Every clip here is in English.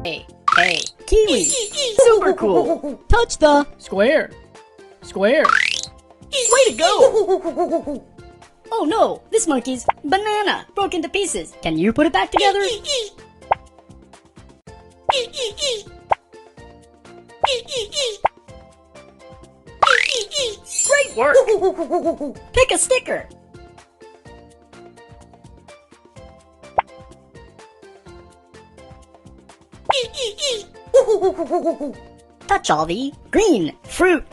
Hey, kiwi. Super cool. Touch the Square. Square. Way to go. Oh no, this monkey's banana broke into pieces. Can you put it back together? Great work. Pick a sticker. Touch all the green fruit.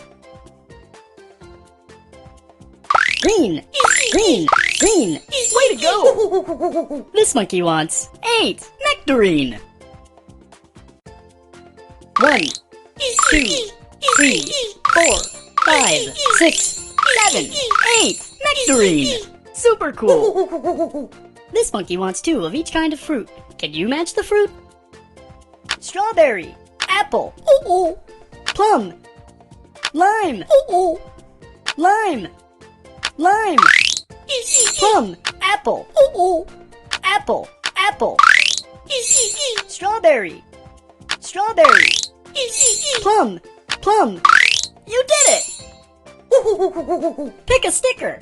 Green, green, green. Way to go. This monkey wants 8 nectarine. 1, 2, 3, 4, 5, 6, 7, 8 nectarine. Super cool. This monkey wants 2 of each kind of fruit. Can you match the fruit? Strawberry, apple, plum, lime, lime, lime, plum, apple, apple, apple, strawberry, strawberry, plum, plum. You did it! Pick a sticker.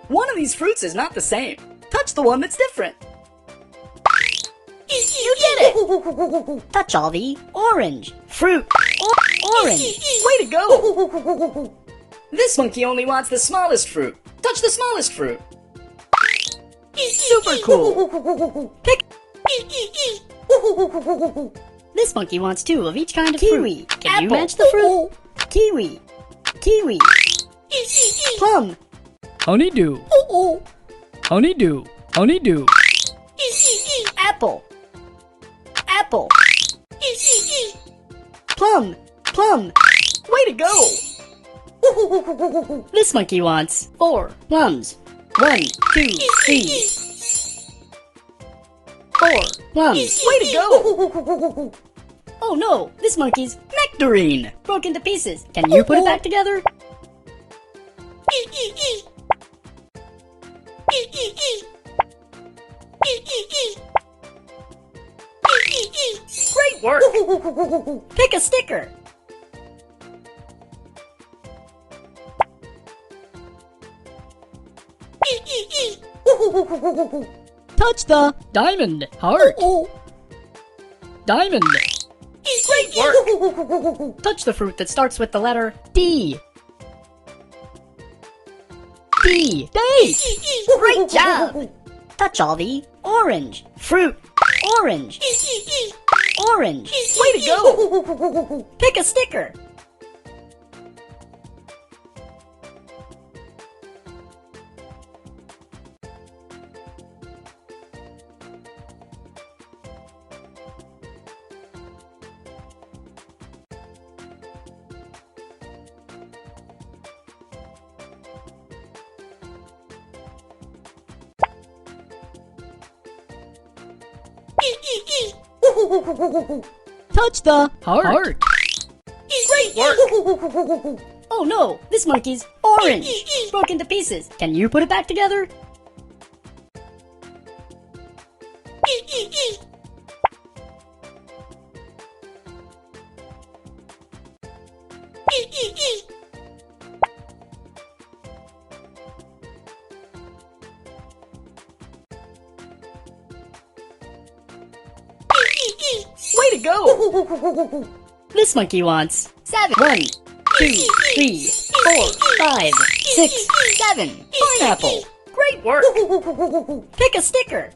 One of these fruits is not the same. Touch the one that's different. You did it! Touch all the orange fruit. Orange. Way to go! This monkey only wants the smallest fruit. Touch the smallest fruit. Super cool. Pick. This monkey wants 2 of each kind of fruit. Can you match the fruit? Kiwi. Kiwi. Plum. honeydew. Honeydew. Honeydew. Apple. Apple. Plum. Plum. Way to go! This monkey wants 4 plums. 1, 2, 3. 4 plums. Way to go! Oh no, this monkey's nectarine broke into pieces. Can you put it back together? Great work! Pick a sticker. Touch the diamond. Heart. Diamond. Great work! Touch the fruit that starts with the letter D. D. Date. Great job! Touch all the orange fruit. Orange. Orange. Way to go! Pick a sticker. Touch the Heart. Great work! Oh no, this monkey's orange broke into pieces. Can you put it back together? Way to go! This monkey wants 7. 1, 2, 3, 4, 5, 6, 7. Pineapple. Great work! Pick a sticker.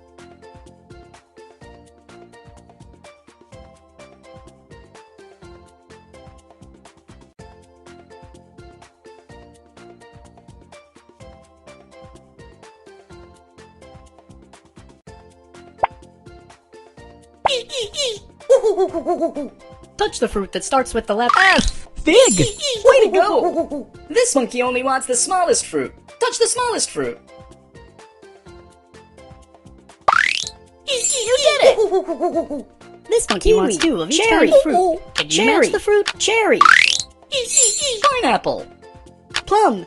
Touch the fruit that starts with the letter F. fig. Way to go! This monkey only wants the smallest fruit. Touch the smallest fruit. You did it! This monkey wants 2 of each kind of fruit. Can you match the fruit? Cherry. Pineapple. Plum.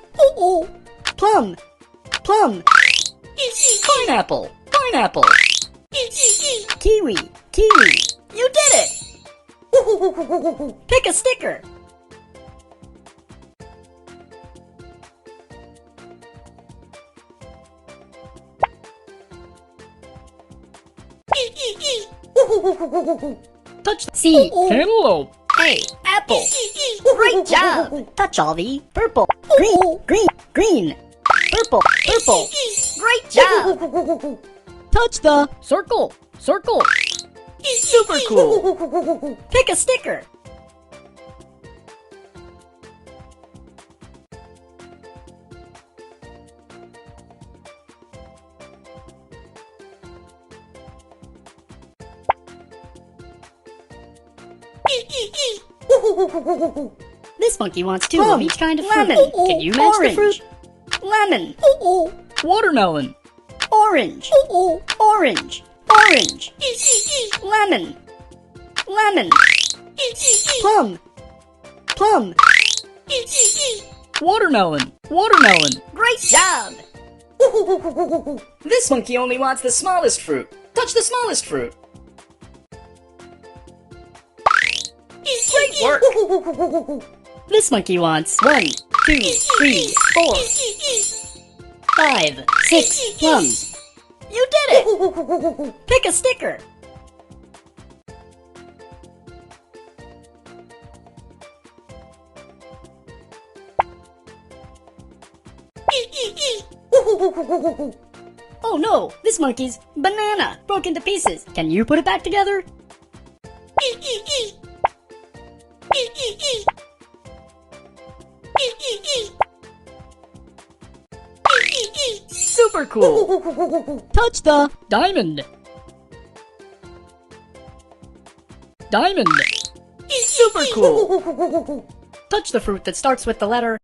Plum. Plum. Pineapple. Pineapple. Kiwi. Kiwi. You did it! Pick a sticker. Touch C. Cantaloupe. A. Apple. Great job. Touch all the purple. Green. Green. Green. Purple. Purple. Great job. Touch the Circle. Circle. Super cool. Pick a sticker. This monkey wants two of each kind of fruit. Lemon. Can you match Orange. the fruit? Lemon. watermelon. Orange. Orange. Orange. Lemon. Lemon. Plum. Plum. Watermelon. Watermelon. Great job! This monkey only wants the smallest fruit. Touch the smallest fruit. Great work! This monkey wants 1, 2, 3, 4, 5, 6 plums. You did it! Pick a sticker. Oh no, this monkey's banana broke into pieces. Can you put it back together? Super cool. Touch the diamond. Diamond. Super cool. Touch the fruit that starts with the letter